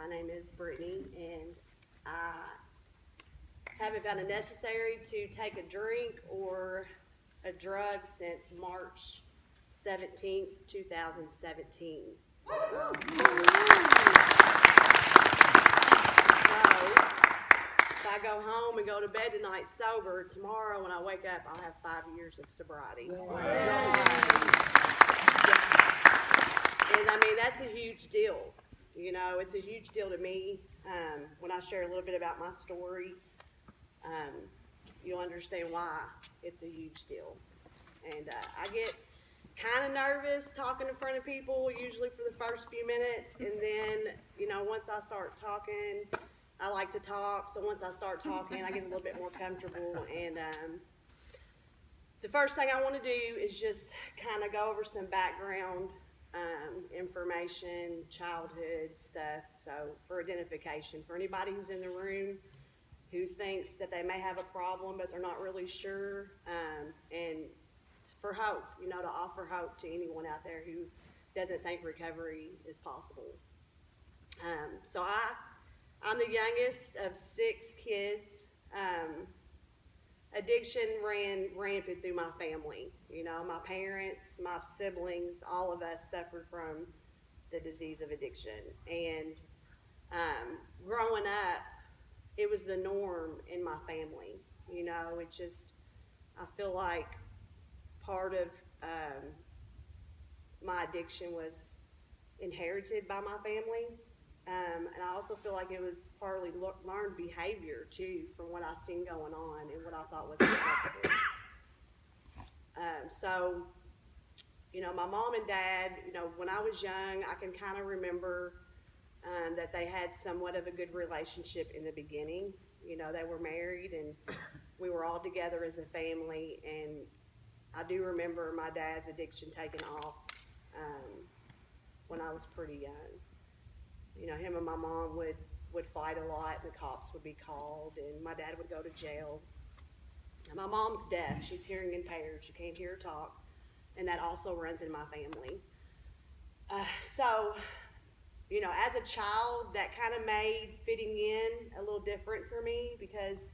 name is Brittany, and I haven't found it necessary to take a drink or a drug since March 17th, 2017. So, if I go home and go to bed tonight sober, tomorrow when I wake up, I'll have 5 years of sobriety. And I mean, that's a huge deal. You know, it's a huge deal to me. When I share a little bit about my story, you'll understand why it's a huge deal. And I get kind of nervous talking in front of people, usually for the first few minutes. And then, you know, once I start talking, I like to talk. So once I start talking, I get a little bit more comfortable. And the first thing I want to do is just kind of go over some background information, childhood stuff, so for identification, for anybody who's in the room who thinks that they may have a problem but they're not really sure, and for hope, you know, to offer hope to anyone out there who doesn't think recovery is possible. So I'm the youngest of 6 kids. Addiction ran rampant through my family. You know, my parents, my siblings, all of us suffered from the disease of addiction. And growing up, it was the norm in my family. You know, it just, I feel like part of my addiction was inherited by my family. And I also feel like it was partly learned behavior, too, from what I seen going on and what I thought was acceptable. So, you know, my mom and dad, you know, when I was young, I can kind of remember that they had somewhat of a good relationship in the beginning. You know, they were married and we were all together as a family. And I do remember my dad's addiction taking off when I was pretty young. You know, him and my mom would fight a lot, and the cops would be called, and my dad would go to jail. And my mom's deaf. She's hearing impaired. She can't hear or talk, and that also runs in my family. So, you know, as a child, that kind of made fitting in a little different for me because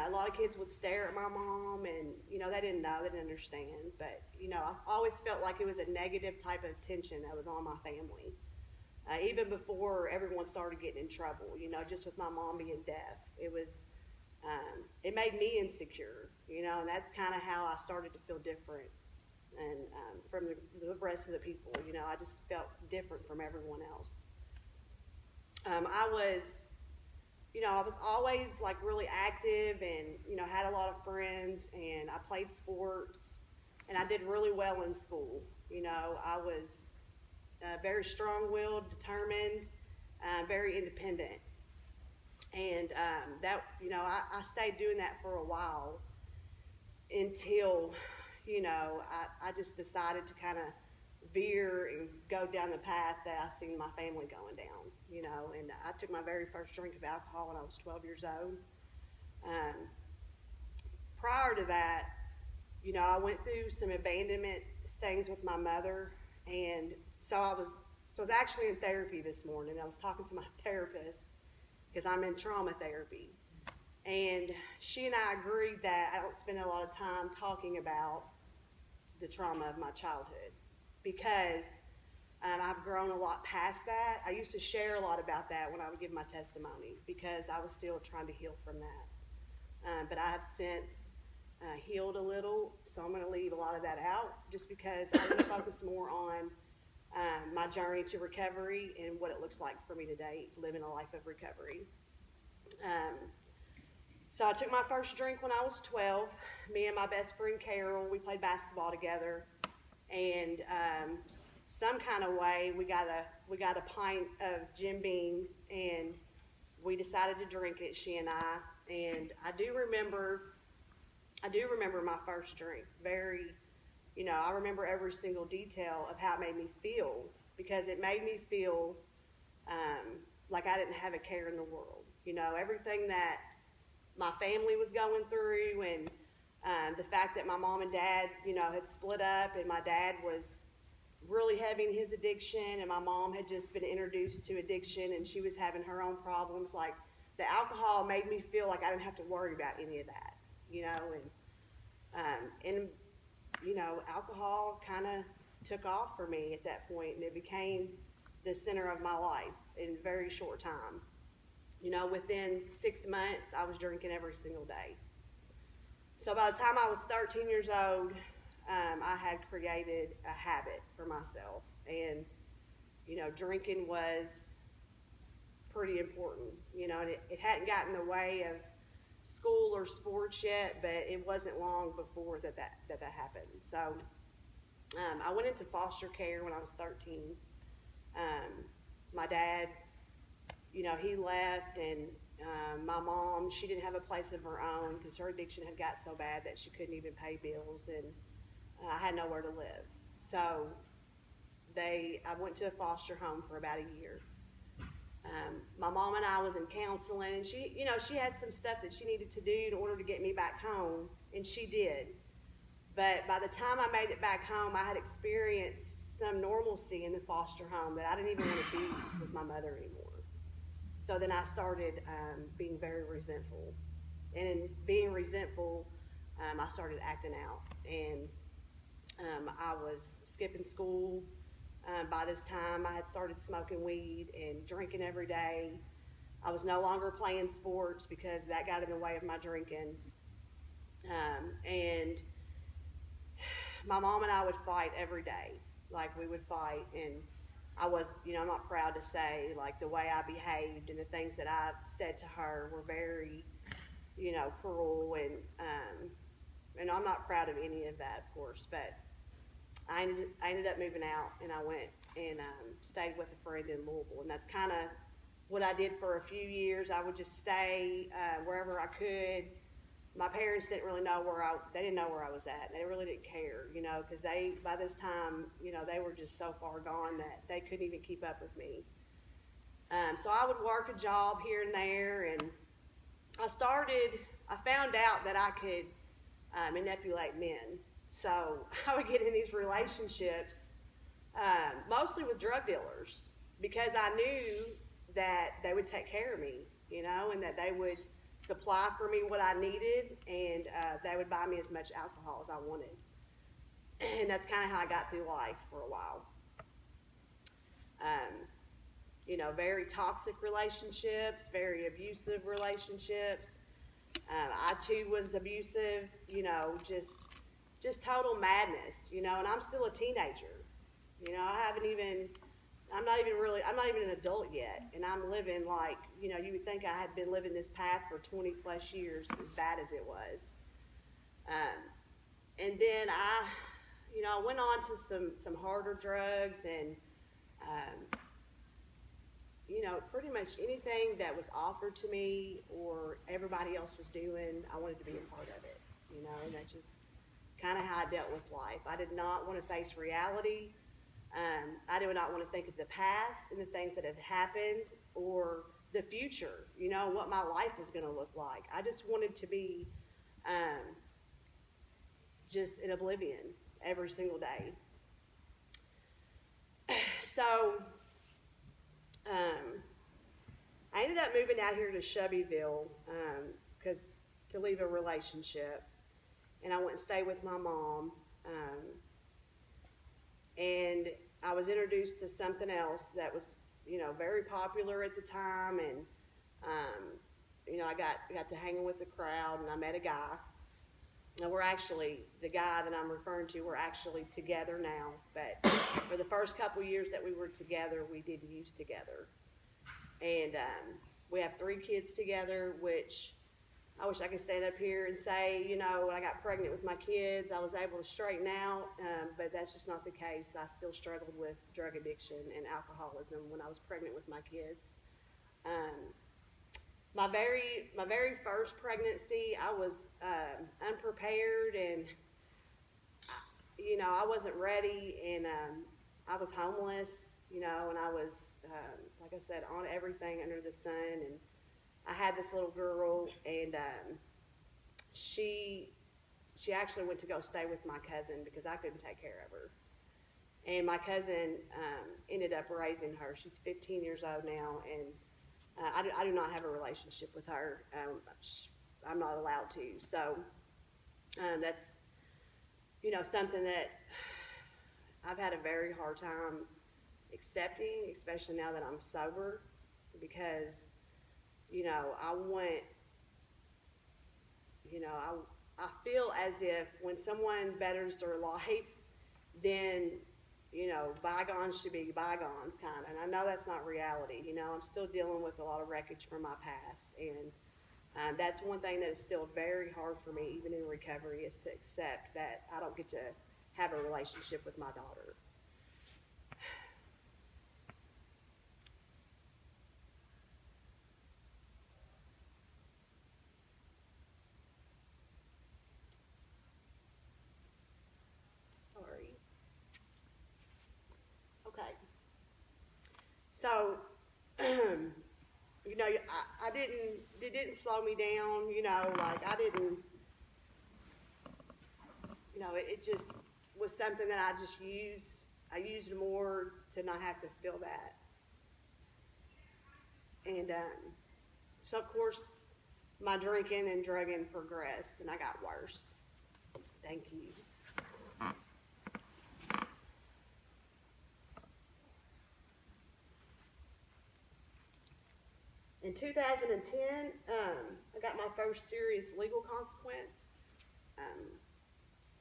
a lot of kids would stare at my mom, and, you know, they didn't know, they didn't understand. But, you know, I've always felt like it was a negative type of tension that was on my family. Even before everyone started getting in trouble, you know, just with my mom being deaf, it was, it made me insecure, you know, and that's kind of how I started to feel different and from the rest of the people, you know, I just felt different from everyone else. I was always like really active and, you know, had a lot of friends, and I played sports, and I did really well in school. You know, I was very strong-willed, determined, very independent. And that, you know, I stayed doing that for a while until, you know, I just decided to kind of veer and go down the path that I seen my family going down, you know. And I took my very first drink of alcohol when I was 12 years old. Prior to that, you know, I went through some abandonment things with my mother, and so I was actually in therapy this morning. I was talking to my therapist because I'm in trauma therapy. And she and I agreed that I don't spend a lot of time talking about the trauma of my childhood because I've grown a lot past that. I used to share a lot about that when I would give my testimony because I was still trying to heal from that. But I have since healed a little, so I'm going to leave a lot of that out just because I want to focus more on my journey to recovery and what it looks like for me today, living a life of recovery. So I took my first drink when I was 12. Me and my best friend Carol, we played basketball together, and some kind of way we got a pint of Jim Beam, and we decided to drink it, she and I. And I do remember my first drink very. You know, I remember every single detail of how it made me feel because it made me feel like I didn't have a care in the world. You know, everything that my family was going through and the fact that my mom and dad, you know, had split up and my dad was really heavy in his addiction, and my mom had just been introduced to addiction, and she was having her own problems. Like, the alcohol made me feel like I didn't have to worry about any of that, and alcohol kind of took off for me at that point, and it became the center of my life in a very short time. Within 6 months, I was drinking every single day. So by the time I was 13 years old, I had created a habit for myself, and drinking was pretty important. And it hadn't gotten in the way of school or sports yet, but it wasn't long before that happened. So I went into foster care when I was 13. My dad, he left, and my mom, she didn't have a place of her own because her addiction had got so bad that she couldn't even pay bills, and I had nowhere to live. So I went to a foster home for about a year. My mom and I was in counseling, and she had some stuff that she needed to do in order to get me back home, and she did. But by the time I made it back home, I had experienced some normalcy in the foster home that I didn't even want to be with my mother anymore. So then I started being very resentful. And in being resentful, I started acting out. And I was skipping school. By this time, I had started smoking weed and drinking every day. I was no longer playing sports because that got in the way of my drinking. And my mom and I would fight every day. Like, we would fight, and I was, I'm not proud to say, like, the way I behaved and the things that I said to her were very, cruel, and I'm not proud of any of that, of course, but I ended up moving out, and I went and stayed with a friend in Louisville, and that's kind of what I did for a few years. I would just stay wherever I could. My parents didn't really know they didn't know where I was at. They really didn't care, because by this time, they were just so far gone that they couldn't even keep up with me. So I would work a job here and there, and I found out that I could manipulate men. So I would get in these relationships, mostly with drug dealers, because I knew that they would take care of me, and that they would supply for me what I needed, and they would buy me as much alcohol as I wanted. And that's kind of how I got through life for a while. Very toxic relationships, very abusive relationships. I too was abusive, just total madness, and I'm still a teenager. I'm not even an adult yet, and I'm living like, you would think I had been living this path for 20 plus years, as bad as it was. And then I went on to some harder drugs, and, pretty much anything that was offered to me or everybody else was doing, I wanted to be a part of it, and that's just kind of how I dealt with life. I did not want to face reality. I did not want to think of the past and the things that had happened or the future, what my life was going to look like. I just wanted to be just in oblivion every single day. So I ended up moving out here to Shelbyville to leave a relationship, and I went and stayed with my mom. And I was introduced to something else that was, very popular at the time, and I got to hanging with the crowd, and I met a guy. And the guy that I'm referring to, we're actually together now, but for the first couple years that we were together, we did use together. And we have 3 kids together, which I wish I could stand up here and say, when I got pregnant with my kids, I was able to straighten out, but that's just not the case. I still struggled with drug addiction and alcoholism when I was pregnant with my kids. My very first pregnancy, I was unprepared, and I wasn't ready, and I was homeless, and I was, like I said, on everything under the sun, and I had this little girl, and she actually went to go stay with my cousin because I couldn't take care of her. And my cousin ended up raising her. She's 15 years old now, and I do not have a relationship with her. I'm not allowed to. So that's, something that I've had a very hard time accepting, especially now that I'm sober, because, I want, I feel as if when someone betters their life, then, bygones should be bygones, kind of. And I know that's not reality. I'm still dealing with a lot of wreckage from my past. And that's one thing that is still very hard for me, even in recovery, is to accept that I don't get to have a relationship with my daughter. Sorry. Okay. So, it didn't slow me down, like I didn't, it just was something that I used more to not have to feel that. And so, of course, my drinking and drugging progressed, and I got worse. Thank you. In 2010, I got my first serious legal consequence.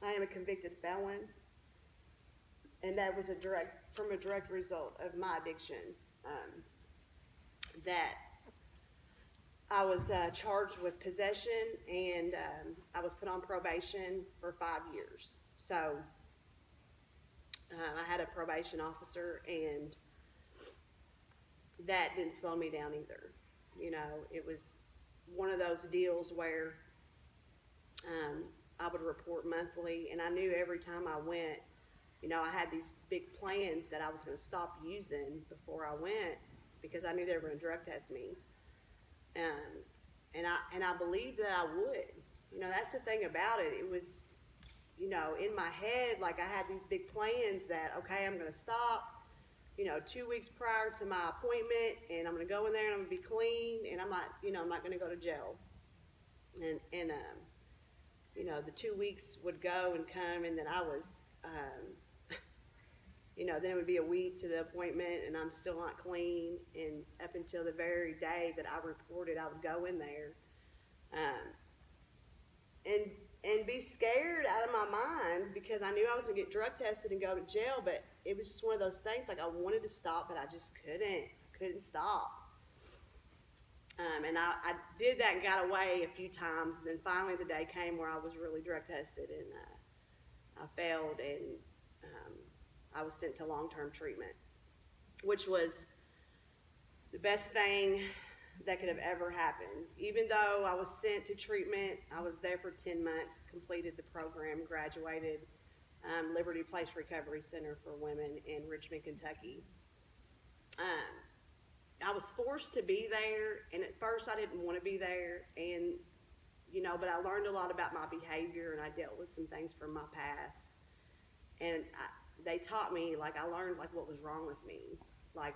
I am a convicted felon, and that was a direct result of my addiction. That I was charged with possession, and I was put on probation for 5 years. So I had a probation officer, and that didn't slow me down either. It was one of those deals where I would report monthly, and I knew every time I went, I had these big plans that I was going to stop using before I went, because I knew they were going to drug test me. And I believed that I would. That's the thing about it. It was, in my head, like I had these big plans that, okay, I'm going to stop, 2 weeks prior to my appointment, and I'm going to go in there and I'm going to be clean, and I'm not going to go to jail. And the 2 weeks would go and come, and then I was, then it would be a week to the appointment, and I'm still not clean. And up until the very day that I reported, I would go in there, and be scared out of my mind, because I knew I was going to get drug tested and go to jail. But it was just one of those things, like I wanted to stop, but I just couldn't stop. And I did that and got away a few times. And then finally the day came where I was really drug tested, and I failed, and I was sent to long-term treatment, which was the best thing that could have ever happened. Even though I was sent to treatment, I was there for 10 months, completed the program, graduated, Liberty Place Recovery Center for Women in Richmond, Kentucky. I was forced to be there, and at first I didn't want to be there, and but I learned a lot about my behavior, and I dealt with some things from my past. And they taught me, I learned what was wrong with me, why it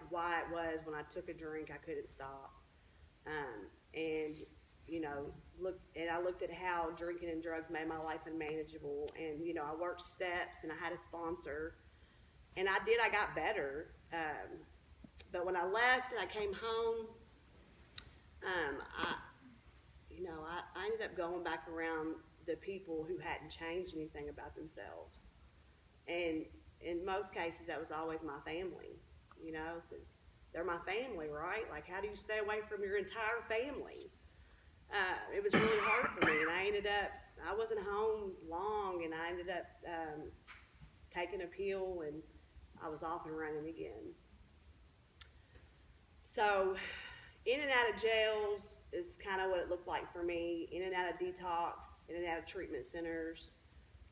was when I took a drink I couldn't stop. And I looked at how drinking and drugs made my life unmanageable, and I worked steps, and I had a sponsor, and I got better. But when I left and I came home, I ended up going back around the people who hadn't changed anything about themselves. And in most cases, that was always my family, because they're my family, right? How do you stay away from your entire family? It was really hard for me, and I wasn't home long, and I ended up taking a pill, and I was off and running again. So, in and out of jails is kind of what it looked like for me. In and out of detox, in and out of treatment centers,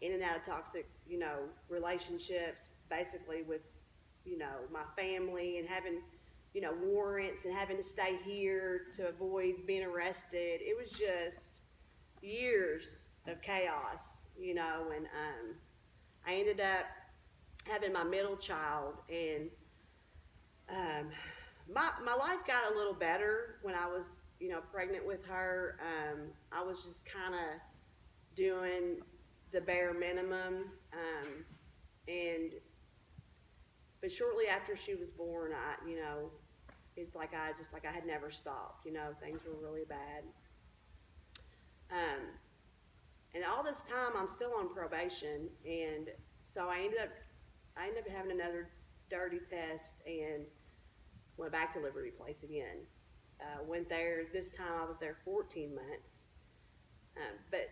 in and out of toxic, relationships, basically with, my family, and having, warrants, and having to stay here to avoid being arrested. It was just years of chaos, and I ended up having my middle child, and my life got a little better when I was, pregnant with her. I was just kind of doing the bare minimum, and but shortly after she was born, it's like I had never stopped. Things were really bad. Um, and all this time, I'm still on probation, and so I ended up having another dirty test and went back to Liberty Place again. Went there, this time I was there 14 months. But,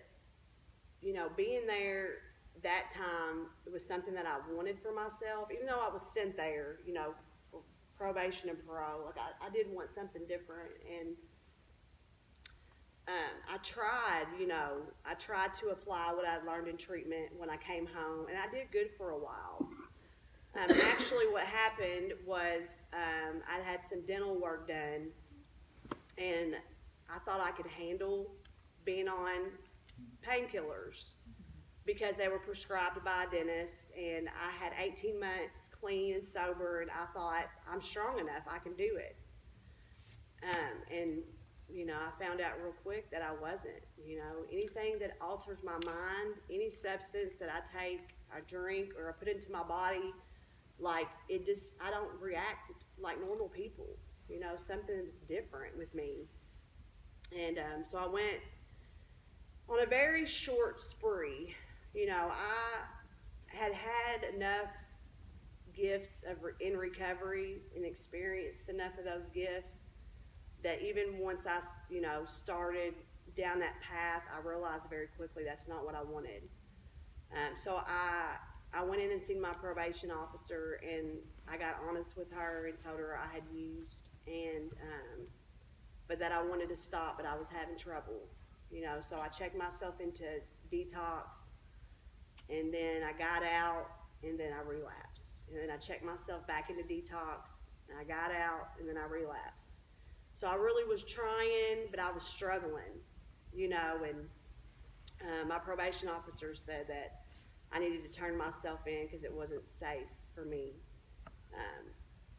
being there that time, it was something that I wanted for myself, even though I was sent there, for probation and parole. Like, I did want something different, and I tried to apply what I'd learned in treatment when I came home, and I did good for a while. Actually, what happened was I had some dental work done, and I thought I could handle being on painkillers because they were prescribed by a dentist, and I had 18 months clean and sober, and I thought, I'm strong enough, I can do it. And I found out real quick that I wasn't. Anything that alters my mind, any substance that I take, I drink, or I put into my body, I don't react like normal people. Something's different with me. And so I went on a very short spree. I had enough gifts in recovery and experienced enough of those gifts that even once I, started down that path, I realized very quickly that's not what I wanted. So I went in and seen my probation officer, and I got honest with her and told her I had used, and but that I wanted to stop, but I was having trouble. So I checked myself into detox, and then I got out, and then I relapsed. And then I checked myself back into detox, and I got out, and then I relapsed. So I really was trying, but I was struggling, and my probation officer said that I needed to turn myself in because it wasn't safe for me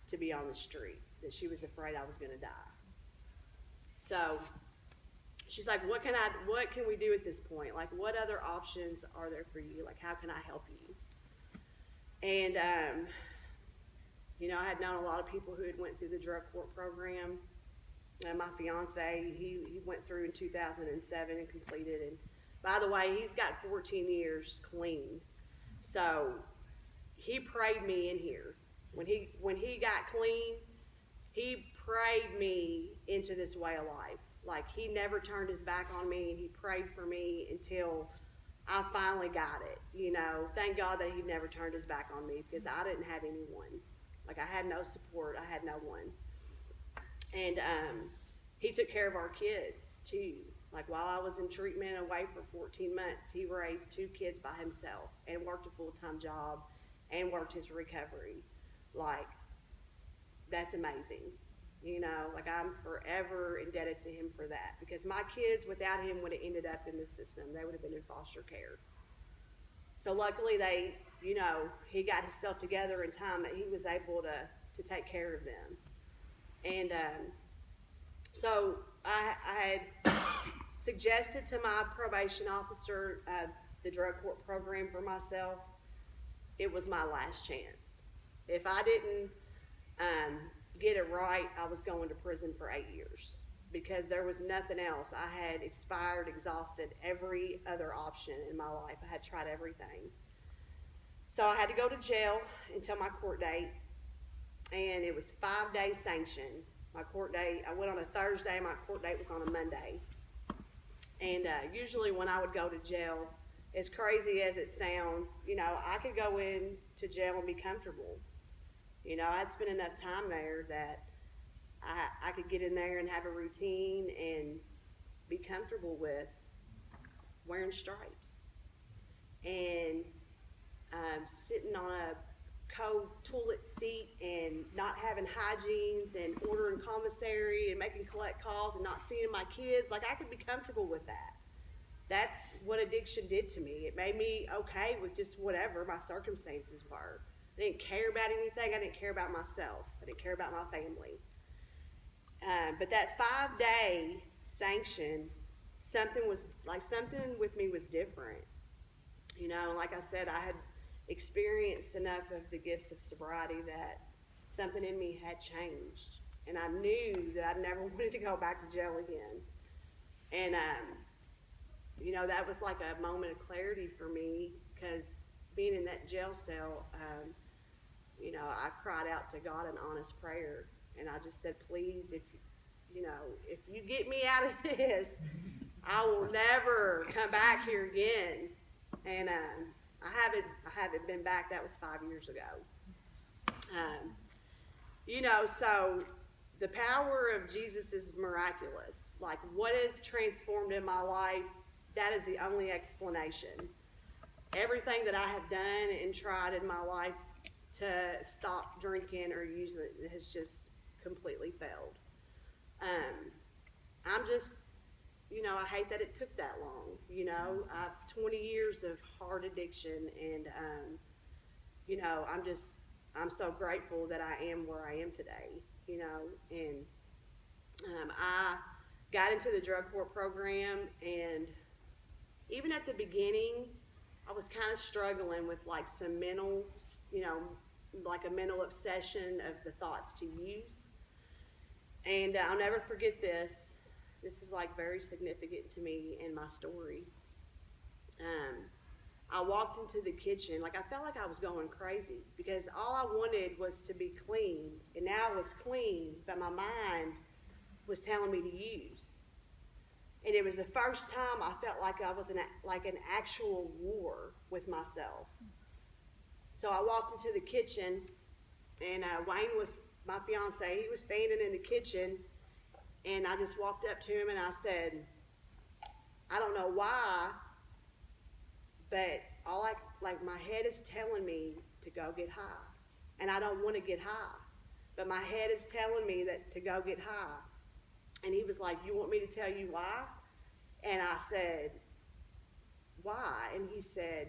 to be on the street, that she was afraid I was going to die. So she's like, what can we do at this point? Like, what other options are there for you? Like, how can I help you? And, I had known a lot of people who had went through the drug court program. My fiance, he went through in 2007 and completed. And by the way, he's got 14 years clean. So he prayed me in here. When he got clean, he prayed me into this way of life. Like, he never turned his back on me, and he prayed for me until I finally got it. Thank God that he never turned his back on me, because I didn't have anyone. Like, I had no support. I had no one. And he took care of our kids too. Like, while I was in treatment away for 14 months, he raised 2 kids by himself and worked a full-time job and worked his recovery. Like, that's amazing. Like, I'm forever indebted to him for that, because my kids without him would have ended up in the system. They would have been in foster care. So luckily he got himself together in time that he was able to take care of them. And so I had suggested to my probation officer the drug court program for myself. It was my last chance. If I didn't get it right, I was going to prison for 8 years, because there was nothing else. I had exhausted every other option in my life. I had tried everything. So I had to go to jail until my court date, and it was 5 days sanctioned. My court date, I went on a Thursday, my court date was on a Monday. And usually when I would go to jail, as crazy as it sounds, I could go in to jail and be comfortable. I'd spent enough time there that I could get in there and have a routine and be comfortable with wearing stripes and sitting on a toilet seat and not having hygienes and ordering commissary and making collect calls and not seeing my kids. Like, I could be comfortable with that. That's what addiction did to me. It made me okay with just whatever my circumstances were. I didn't care about anything. I didn't care about myself. I didn't care about my family. But that 5-day sanction, something with me was different. You know, and like I said, I had experienced enough of the gifts of sobriety that something in me had changed. And I knew that I never wanted to go back to jail again. And, you know, that was like a moment of clarity for me, because being in that jail cell, you know, I cried out to God an honest prayer. And I just said, please, if you get me out of this, I will never come back here again. And I haven't been back. That was 5 years ago. You know, so the power of Jesus is miraculous. Like, what is transformed in my life, that is the only explanation. Everything that I have done and tried in my life to stop drinking or use it has just completely failed. I'm just, you know, I hate that it took that long. You know, I've 20 years of hard addiction, and, you know, I'm so grateful that I am where I am today, you know. And I got into the drug court program, and even at the beginning, I was kind of struggling with like some mental, you know, like a mental obsession of the thoughts to use. And I'll never forget this. This is like very significant to me in my story. I walked into the kitchen, like I felt like I was going crazy, because all I wanted was to be clean, and now I was clean, but my mind was telling me to use. And it was the first time I felt like I was in an actual war with myself. So I walked into the kitchen, and Wayne was my fiance. He was standing in the kitchen, and I just walked up to him and I said, I don't know why, but my head is telling me to go get high. And I don't want to get high, but my head is telling me that to go get high. And he was like, you want me to tell you why? And I said, why? And he said,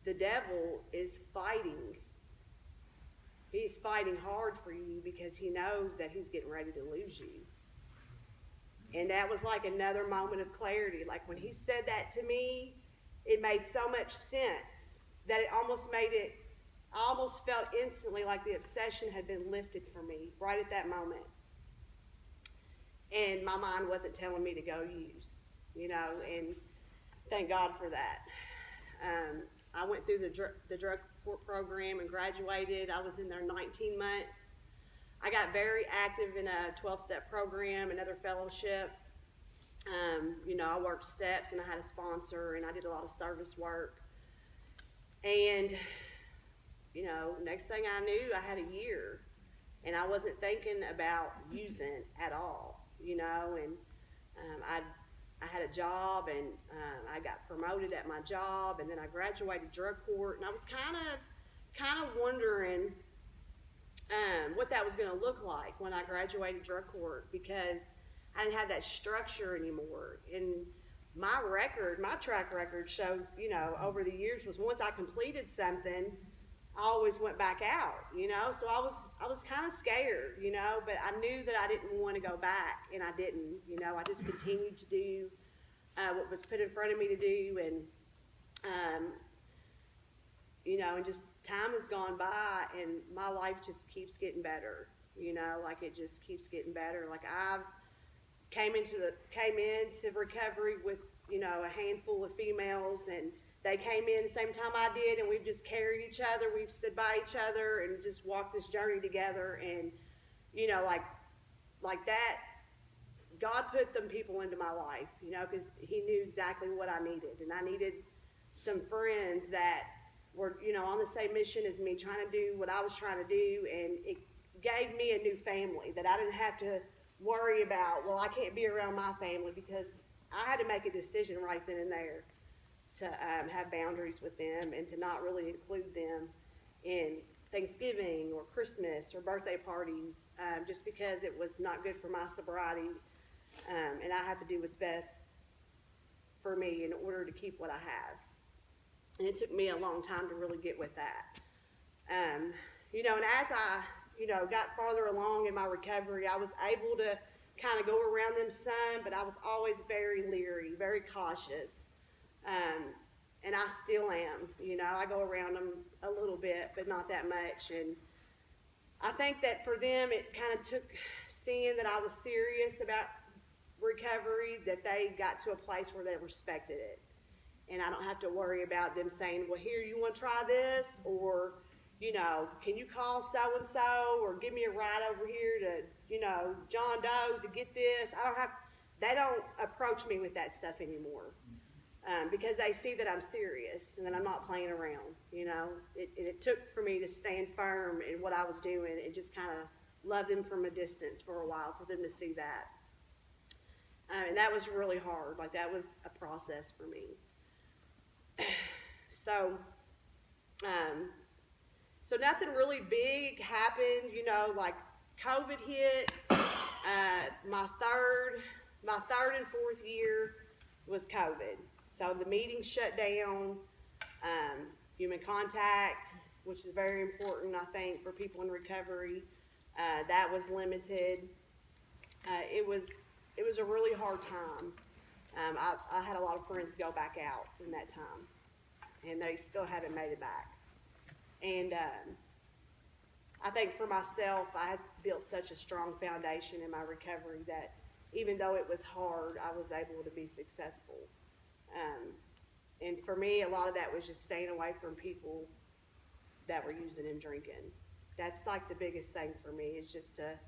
the devil is fighting. He's fighting hard for you because he knows that he's getting ready to lose you. And that was like another moment of clarity. Like when he said that to me, it made so much sense that I almost felt instantly like the obsession had been lifted from me right at that moment. And my mind wasn't telling me to go use, you know, and thank God for that. I went through the drug court program and graduated. I was in there 19 months. I got very active in a 12-step program, another fellowship. You know, I worked steps, and I had a sponsor, and I did a lot of service work. And, you know, next thing I knew, I had a year, and I wasn't thinking about using at all, you know. And I had a job, and I got promoted at my job, and then I graduated drug court, and I was kind of wondering what that was going to look like when I graduated drug court, because I didn't have that structure anymore. And my track record showed, you know, over the years was once I completed something, I always went back out, you know. So I was kind of scared, you know, but I knew that I didn't want to go back, and I didn't, you know. I just continued to do what was put in front of me to do, and you know, and just time has gone by, and my life just keeps getting better, you know. Like it just keeps getting better. Like I've came into recovery with, you know, a handful of females, and they came in the same time I did, and we've just carried each other. We've stood by each other and just walked this journey together. And, you know, like that, God put them people into my life, you know, because he knew exactly what I needed. And I needed some friends that were, you know, on the same mission as me, trying to do what I was trying to do. And it gave me a new family that I didn't have to worry about, well, I can't be around my family, because I had to make a decision right then and there to have boundaries with them and to not really include them in Thanksgiving or Christmas or birthday parties, just because it was not good for my sobriety, and I have to do what's best for me in order to keep what I have. And it took me a long time to really get with that. You know, and as I, you know, got farther along in my recovery, I was able to kind of go around them some, but I was always very leery, very cautious. And I still am, you know, I go around them a little bit, but not that much. And I think that for them, it kind of took seeing that I was serious about recovery, that they got to a place where they respected it. And I don't have to worry about them saying, well, here, you want to try this? Or, you know, can you call so-and-so or give me a ride over here to, you know, John Doe's to get this? They don't approach me with that stuff anymore. Because they see that I'm serious and that I'm not playing around, you know. It took for me to stand firm in what I was doing and just kind of love them from a distance for a while, for them to see that. And that was really hard. Like, that was a process for me. So nothing really big happened, you know, like COVID hit. My third and fourth year was COVID. So the meeting shut down, human contact, which is very important, I think, for people in recovery. That was limited. It was a really hard time. I had a lot of friends go back out in that time, and they still haven't made it back. And I think for myself, I had built such a strong foundation in my recovery that even though it was hard, I was able to be successful. And for me, a lot of that was just staying away from people that were using and drinking. That's like the biggest thing for me, is just to,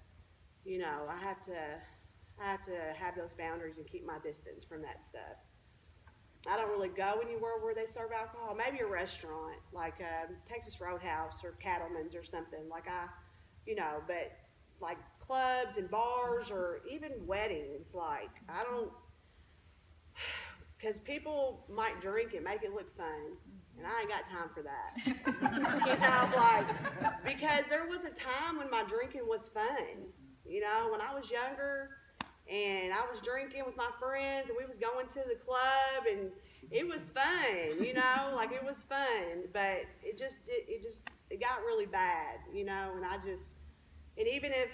you know, I have to have those boundaries and keep my distance from that stuff. I don't really go anywhere where they serve alcohol. Maybe a restaurant like Texas Roadhouse or Cattleman's or something. But like clubs and bars or even weddings, like I don't. Because people might drink and make it look fun, and I ain't got time for that. You know, because there was a time when my drinking was fun. You know, when I was younger, and I was drinking with my friends, and we was going to the club, and it was fun. You know, like it was fun, but it got really bad. You know, and even if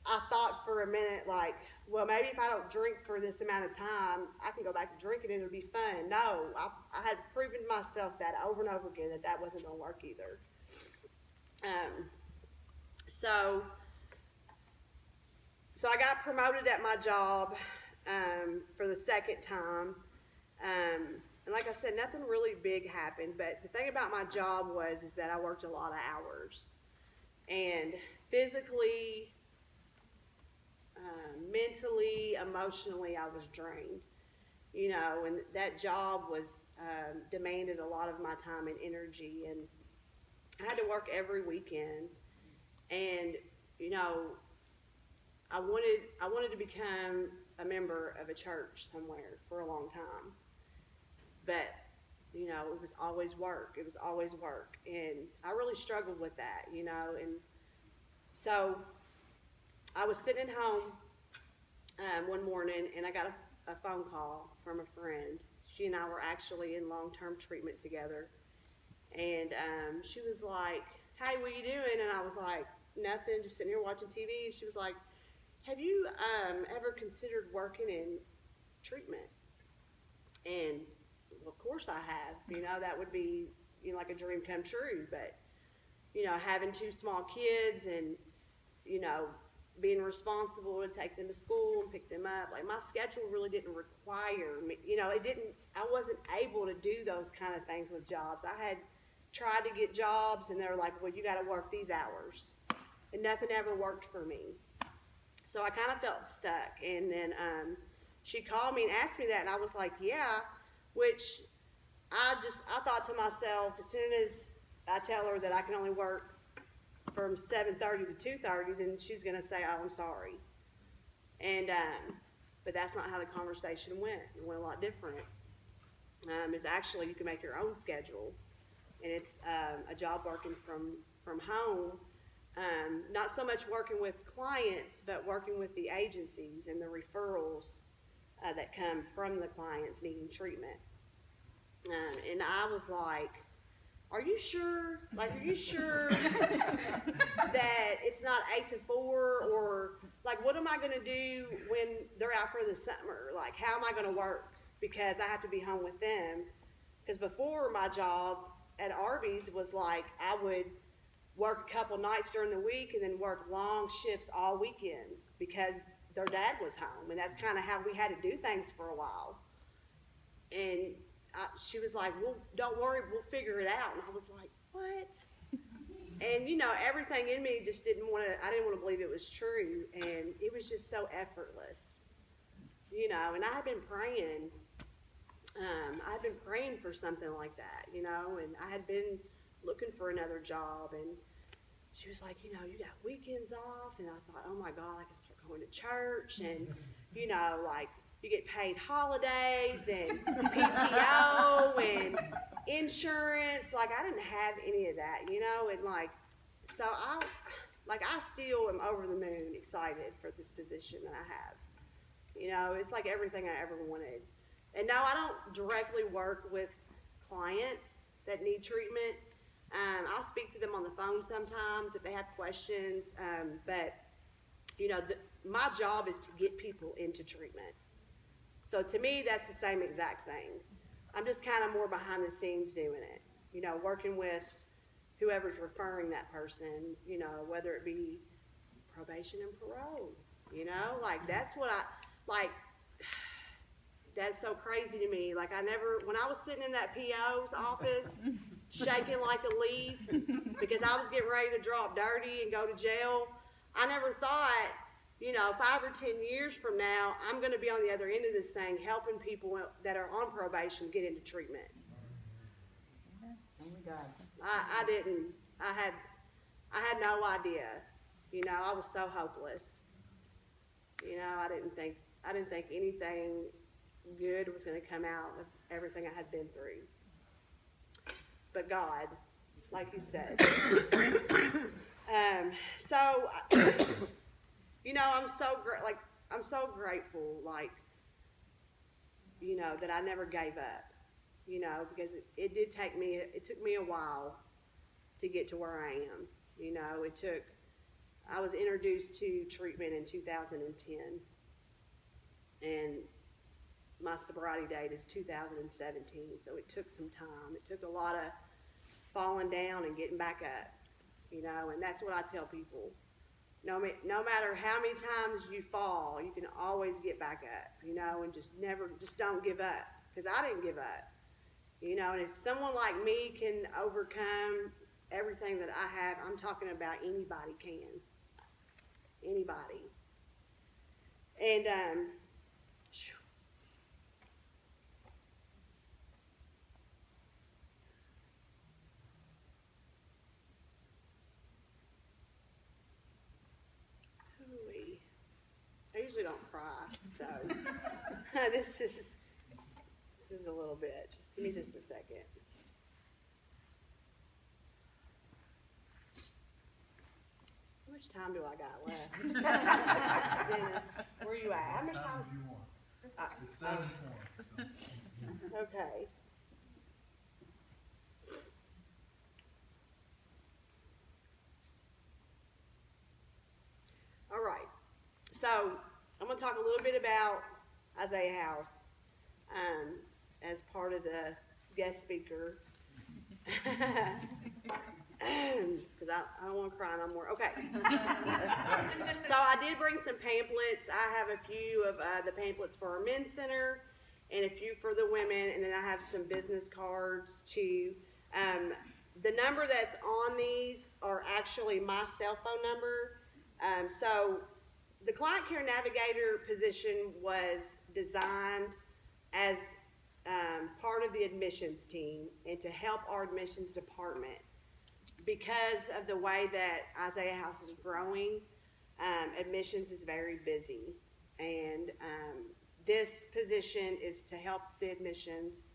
I thought for a minute, like, well, maybe if I don't drink for this amount of time, I can go back to drinking and it'll be fun. No, I had proven to myself that over and over again that wasn't going to work either. So I got promoted at my job for the second time. And like I said, nothing really big happened. But the thing about my job is that I worked a lot of hours. And physically, mentally, emotionally, I was drained, you know, and that job was demanded a lot of my time and energy, and I had to work every weekend, and you know, I wanted to become a member of a church somewhere for a long time, but you know, it was always work, and I really struggled with that, you know, and so I was sitting at home one morning, and I got a phone call from a friend. She and I were actually in long-term treatment together, and she was like, "Hey, what are you doing?" And I was like, "Nothing, just sitting here watching TV." And she was like, "Have you ever considered working in treatment?" And well, of course I have. You know, that would be, you know, like a dream come true. But you know, having two small kids and, you know, being responsible to take them to school and pick them up, like my schedule really didn't require me, you know, I wasn't able to do those kind of things with jobs. I had tried to get jobs, and they were like, well, you got to work these hours, and nothing ever worked for me. So I kind of felt stuck, and then she called me and asked me that, and I was like, yeah, which I thought to myself, as soon as I tell her that I can only work from 7:30 to 2:30, then she's going to say, oh, I'm sorry. And but that's not how the conversation went. It went a lot different. It's actually, you can make your own schedule, and it's a job working from home, not so much working with clients, but working with the agencies and the referrals that come from the clients needing treatment. And I was like, are you sure? Like, are you sure that it's not 8 to 4? Or, like, what am I going to do when they're out for the summer? Like, how am I going to work? Because I have to be home with them. Because before, my job at Arby's was like, I would work a couple nights during the week and then work long shifts all weekend because their dad was home. And that's kind of how we had to do things for a while. And she was like, well, don't worry, we'll figure it out. And I was like, what? And, you know, everything in me just didn't want to believe it was true. And it was just so effortless, you know. And I had been praying. I'd been praying for something like that, you know, and I had been looking for another job. And she was like, you know, you got weekends off. And I thought, oh my God, I can start going to church. And, you know, like, you get paid holidays and PTO and insurance. Like, I didn't have any of that, you know, and like, so I still am over the moon excited for this position that I have. You know, it's like everything I ever wanted. And no, I don't directly work with clients that need treatment. I'll speak to them on the phone sometimes if they have questions, but, you know, my job is to get people into treatment. So to me, that's the same exact thing. I'm just kind of more behind the scenes doing it, you know, working with whoever's referring that person, you know, whether it be probation and parole, you know, like that's what that's so crazy to me. Like when I was sitting in that PO's office, shaking like a leaf because I was getting ready to drop dirty and go to jail, I never thought, you know, 5 or 10 years from now, I'm going to be on the other end of this thing, helping people that are on probation get into treatment. Oh my God. I didn't. I had no idea. You know, I was so hopeless. You know, I didn't think anything good was going to come out of everything I had been through. But God, like you said. So. You know, I'm so grateful, like, you know, that I never gave up, you know, because it took me a while to get to where I am. You know, I was introduced to treatment in 2010, and my sobriety date is 2017, so it took some time. It took a lot of falling down and getting back up, you know, and that's what I tell people. No matter how many times you fall, you can always get back up, you know, and just don't give up, because I didn't give up, you know, and if someone like me can overcome everything that I have, I'm talking about anybody can. Anybody. And, I usually don't cry, so this is a little bit. Just give me just a second. How much time do I got left? Dennis, where are you at? How much time? Do you want? It's 7:20. So. Okay. All right. So I'm going to talk a little bit about Isaiah House as part of the guest speaker. Because I don't want to cry no more. Okay. So I did bring some pamphlets. I have a few of the pamphlets for our men's center and a few for the women, and then I have some business cards too. The number that's on these are actually my cell phone number. So the Client Care Navigator position was designed as part of the admissions team and to help our admissions department. Because of the way that Isaiah House is growing, admissions is very busy. And this position is to help the admissions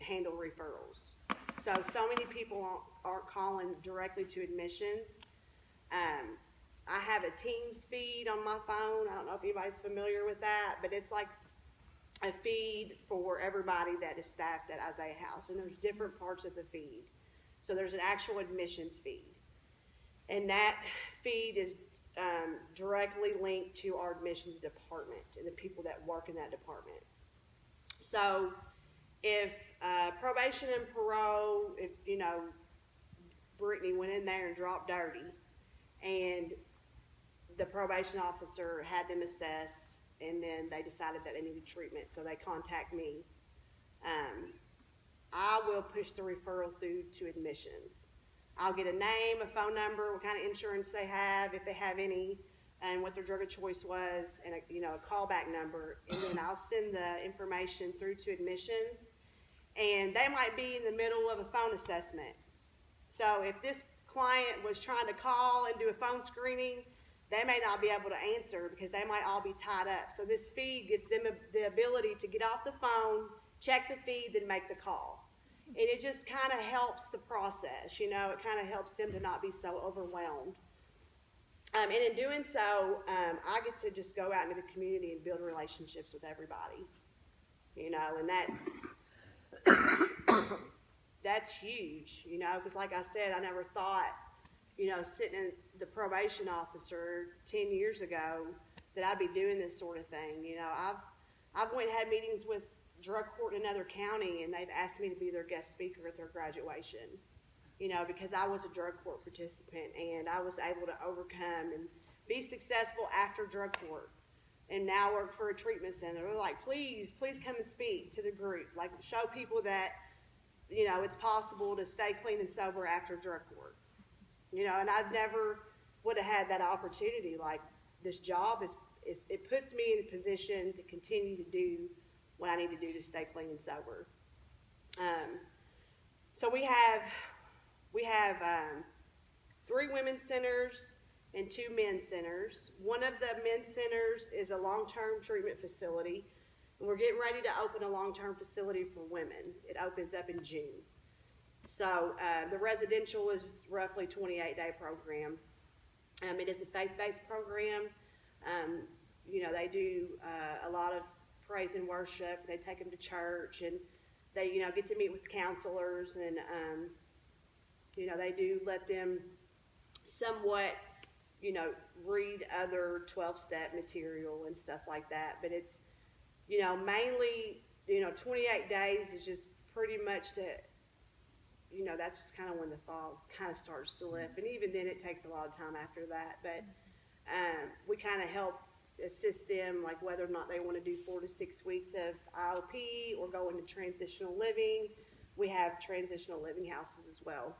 handle referrals. So many people aren't calling directly to admissions. I have a Teams feed on my phone. I don't know if anybody's familiar with that, but it's like a feed for everybody that is staffed at Isaiah House, and there's different parts of the feed. So there's an actual admissions feed. And that feed is directly linked to our admissions department and the people that work in that department. So if probation and parole, if Brittany went in there and dropped dirty, and the probation officer had them assessed, and then they decided that they needed treatment, so they contact me, I will push the referral through to admissions. I'll get a name, a phone number, what kind of insurance they have, if they have any, and what their drug of choice was, and a callback number, and then I'll send the information through to admissions. And they might be in the middle of a phone assessment. So if this client was trying to call and do a phone screening, they may not be able to answer because they might all be tied up. So this feed gives them the ability to get off the phone, check the feed, then make the call. And it just kind of helps the process, it kind of helps them to not be so overwhelmed. And in doing so, I get to just go out into the community and build relationships with everybody, and that's huge, because like I said, I never thought, sitting in the probation officer 10 years ago that I'd be doing this sort of thing. I've went and had meetings with drug court in another county, and they've asked me to be their guest speaker at their graduation, because I was a drug court participant, and I was able to overcome and be successful after drug court, and now work for a treatment center. They're like, please come and speak to the group, like show people that, it's possible to stay clean and sober after drug court, and I never would have had that opportunity. Like, this job it puts me in a position to continue to do what I need to do to stay clean and sober. So we have 3 women's centers and 2 men's centers. One of the men's centers is a long-term treatment facility, and we're getting ready to open a long-term facility for women. It opens up in June. So the residential is roughly 28-day program. It is a faith-based program. They do a lot of praise and worship. They take them to church, and they, get to meet with counselors, and, they do let them somewhat, read other 12-step material and stuff like that. But it's, mainly, 28 days is just pretty much to, that's just kind of when the fog kind of starts to lift. And even then it takes a lot of time after that. But we kind of help assist them, like whether or not they want to do 4 to 6 weeks of IOP or go into transitional living. We have transitional living houses as well.